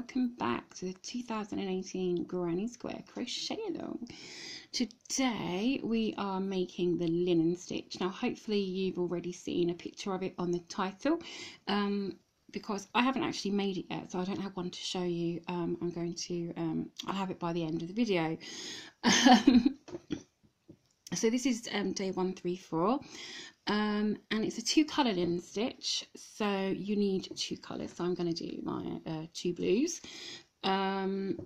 welcome back to the 2018 Granny Square Crochet Along. Today we are making the linen stitch. Now hopefully you've already seen a picture of it on the title, because I haven't actually made it yet, so I don't have one to show you. I'll have it by the end of the video. So this is day 134. And it's a 2-colour linen stitch, so you need 2 colours. So I'm going to do my 2 blues, and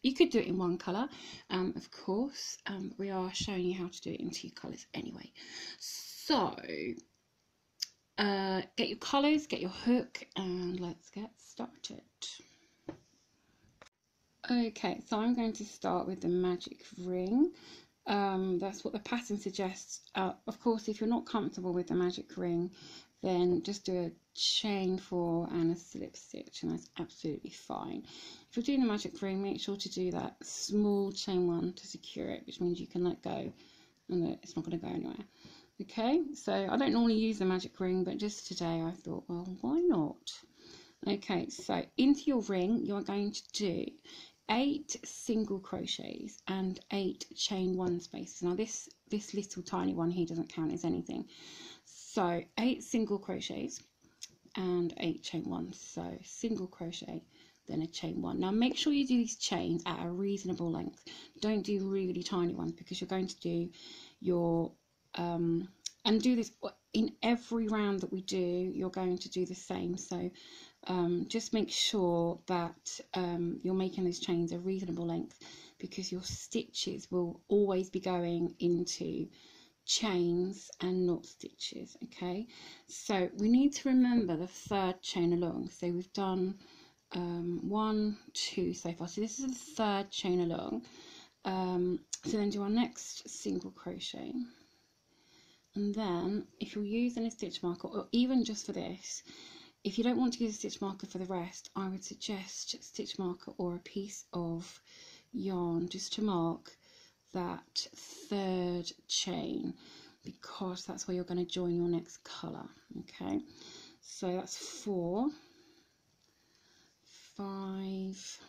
you could do it in 1 colour, of course. We are showing you how to do it in 2 colours anyway. So get your colours, get your hook, and let's get started. Okay, so I'm going to start with the magic ring. That's what the pattern suggests. Of course, if you're not comfortable with the magic ring, then just do a chain 4 and a slip stitch, and that's absolutely fine. If you're doing the magic ring, make sure to do that small chain 1 to secure it, which means you can let go and it's not going to go anywhere. Okay, so I don't normally use the magic ring, but just today I thought, well, why not? Okay, so into your ring you're going to do 8 single crochets and 8 chain 1 spaces. Now this little tiny one here doesn't count as anything. So 8 single crochets and 8 chain 1. So single crochet, then a chain 1. Now make sure you do these chains at a reasonable length. Don't do really tiny ones, because you're going to do your and do this in every round that we do. You're going to do the same. So just make sure that you're making those chains a reasonable length, because your stitches will always be going into chains and not stitches. Okay, so we need to remember the 3rd chain along. So we've done 1, 2 so far, so this is the 3rd chain along. So then do our next single crochet, and then if you're using a stitch marker, or even just for this, if you don't want to use a stitch marker for the rest, I would suggest a stitch marker or a piece of yarn just to mark that 3rd chain, because that's where you're going to join your next colour. Okay, so that's 4, 5,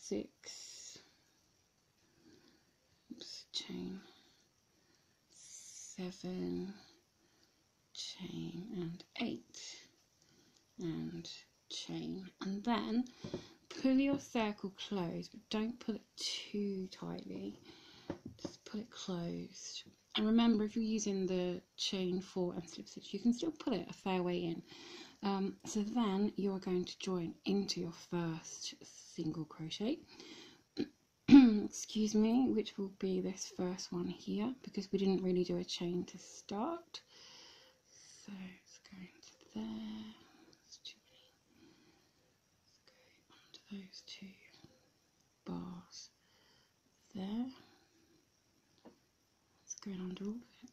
6, oops, chain, 7, chain, and 8, and chain, and then pull your circle closed, but don't pull it too tightly, just pull it closed. And remember, if you're using the chain 4 and slip stitch, you can still pull it a fair way in. So then you are going to join into your first single crochet, excuse me, which will be this first one here, because we didn't really do a chain to start. So let's go into there. That's too many. Let's go onto those 2 bars there. Let's go under all of it.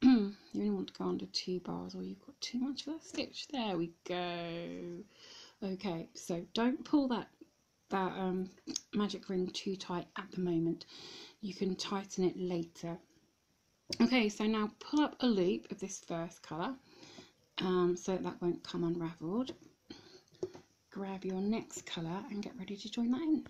You only want to go under 2 bars, or you've got too much of that stitch. There we go. Okay, so don't pull that magic ring too tight at the moment. You can tighten it later. Okay, so now pull up a loop of this first colour, so that won't come unravelled. Grab your next colour and get ready to join that in.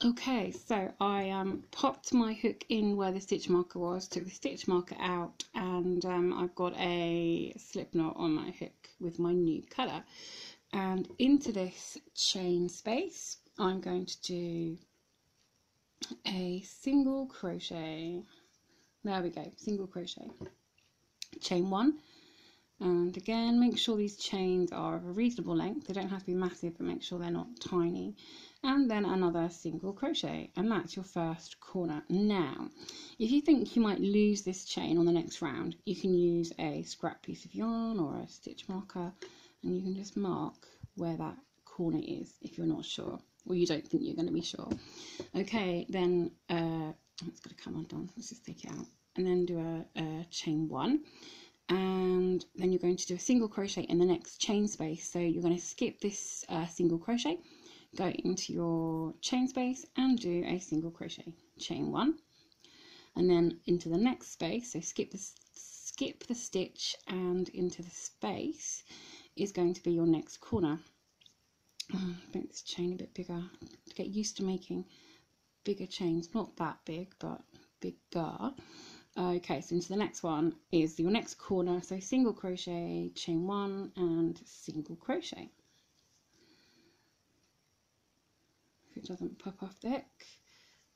Okay, so I popped my hook in where the stitch marker was, took the stitch marker out, and I've got a slip knot on my hook with my new colour. And into this chain space I'm going to do a single crochet. There we go, single crochet, chain 1, and again make sure these chains are of a reasonable length. They don't have to be massive, but make sure they're not tiny. And then another single crochet, and that's your first corner. Now if you think you might lose this chain on the next round, you can use a scrap piece of yarn or a stitch marker, and you can just mark where that corner is if you're not sure, or you don't think you're going to be sure. Okay, then it's going to come undone. Let's just take it out, and then do a chain 1, and then you're going to do a single crochet in the next chain space. So you're going to skip this single crochet, go into your chain space and do a single crochet, chain 1, and then into the next space. So skip this skip the stitch and into the space is going to be your next corner. Make this chain a bit bigger to get used to making bigger chains, not that big but bigger. Okay, so into the next one is your next corner, so single crochet, chain 1 and single crochet. If it doesn't pop off the hook,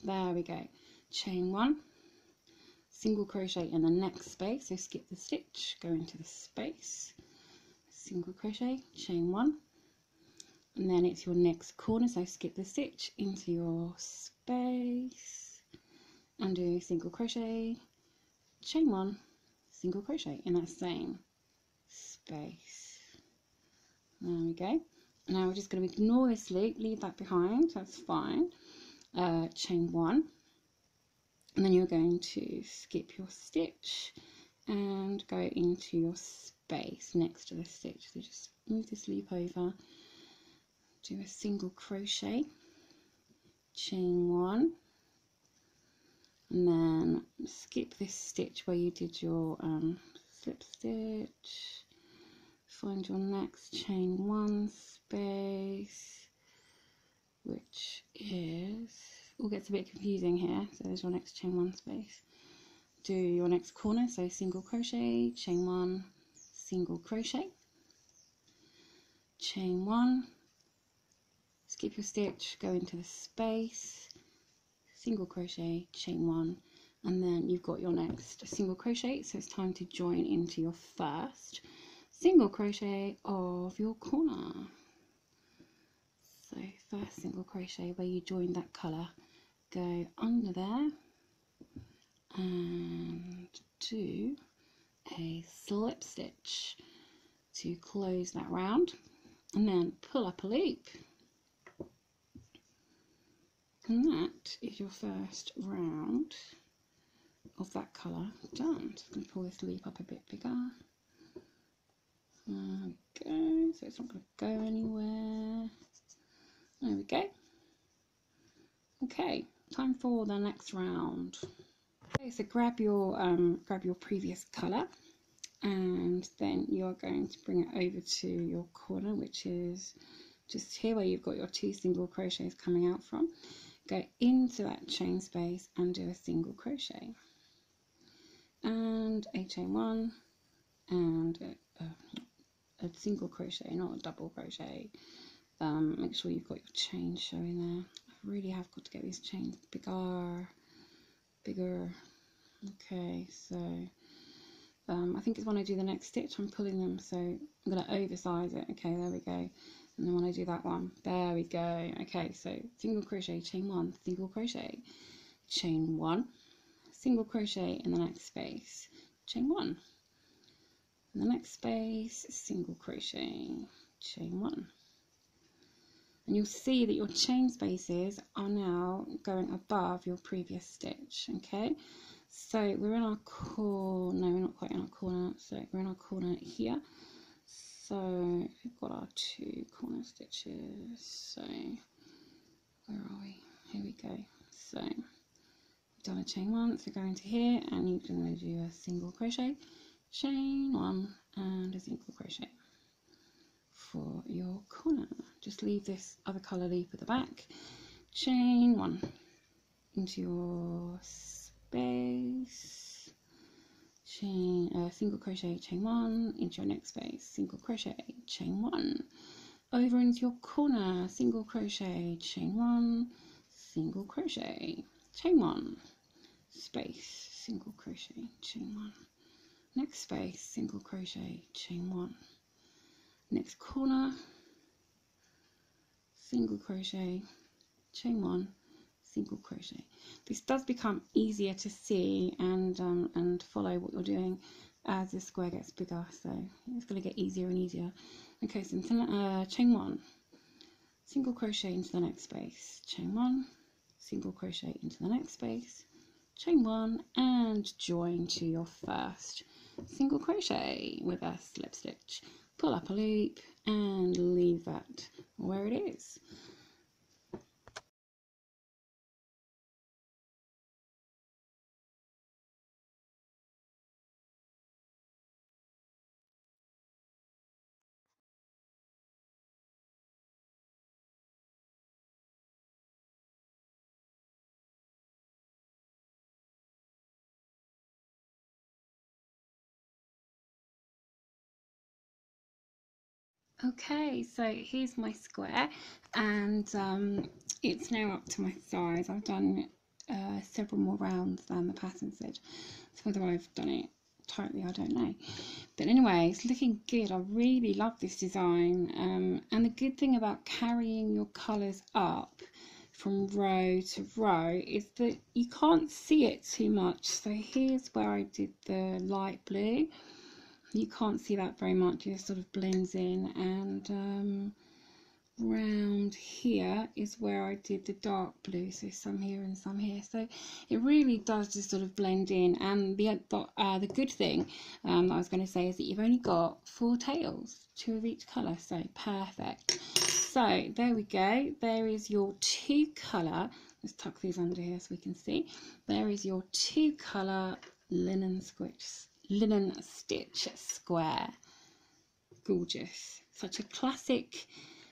there we go, chain 1, single crochet in the next space, so skip the stitch, go into the space, single crochet, chain 1, and then it's your next corner, so skip the stitch into your space and do single crochet, chain 1, single crochet in that same space. There we go. Now we're just going to ignore this loop, leave that behind, that's fine. Chain 1, and then you're going to skip your stitch and go into your space next to the stitch. So just move this loop over, do a single crochet, chain 1, and then skip this stitch where you did your slip stitch, find your next chain 1 space, which is, all gets a bit confusing here, so there's your next chain 1 space, do your next corner, so single crochet, chain 1, single crochet, chain 1, skip your stitch, go into the space, single crochet, chain 1, and then you've got your next single crochet, so it's time to join into your first single crochet of your corner. So first single crochet where you join that colour, go under there and do a slip stitch to close that round, and then pull up a loop. And that is your first round of that colour done. Just going to pull this loop up a bit bigger. There we go, so it's not going to go anywhere. There we go. Okay, time for the next round. Okay, so grab your previous colour, and then you're going to bring it over to your corner, which is just here where you've got your 2 single crochets coming out from. Go into that chain space and do a single crochet and a chain 1 and a single crochet, not a double crochet. Make sure you've got your chain showing there. I really have got to get these chains bigger. Okay, so I think it's when I do the next stitch I'm pulling them, so I'm going to oversize it. Okay, there we go. And then when I do that one, there we go. Okay, so single crochet, chain 1, single crochet, chain 1, single crochet in the next space, chain 1, in the next space, single crochet, chain 1. And you'll see that your chain spaces are now going above your previous stitch. Okay, so we're in our corner, no, we're not quite in our corner, so we're in our corner here. So we've got our 2 corner stitches, so where are we? Here we go. So we've done a chain 1, so go into here and you're going to do a single crochet, chain 1 and a single crochet for your corner. Just leave this other colour loop at the back, chain 1 into your space, chain single crochet, chain 1 into your next space, single crochet, chain 1 over into your corner, single crochet, chain 1, single crochet, chain 1, space, single crochet, chain 1, next space, single crochet, chain 1, next corner, single crochet, chain 1, single crochet. This does become easier to see and follow what you're doing as the square gets bigger, so it's going to get easier and easier. Okay, so chain 1, single crochet into the next space, chain 1, single crochet into the next space, chain 1 and join to your first single crochet with a slip stitch, pull up a loop and leave that where it is. Okay, so here's my square, and it's now up to my size. I've done several more rounds than the pattern said, so whether I've done it totally, I don't know. But anyway, it's looking good. I really love this design, and the good thing about carrying your colours up from row to row is that you can't see it too much. So here's where I did the light blue. You can't see that very much, it just sort of blends in, and round here is where I did the dark blue, so some here and some here, so it really does just sort of blend in. And the good thing that I was going to say is that you've only got 4 tails, 2 of each colour, so perfect. So there we go, there is your 2 colour, let's tuck these under here so we can see, there is your 2 colour linen stitch square. Gorgeous, such a classic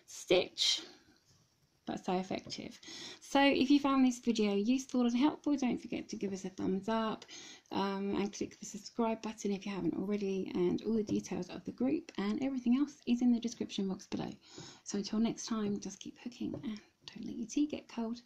stitch, but so effective. So if you found this video useful and helpful, don't forget to give us a thumbs up, and click the subscribe button if you haven't already, and all the details of the group and everything else is in the description box below. So until next time, just keep hooking and don't let your tea get cold.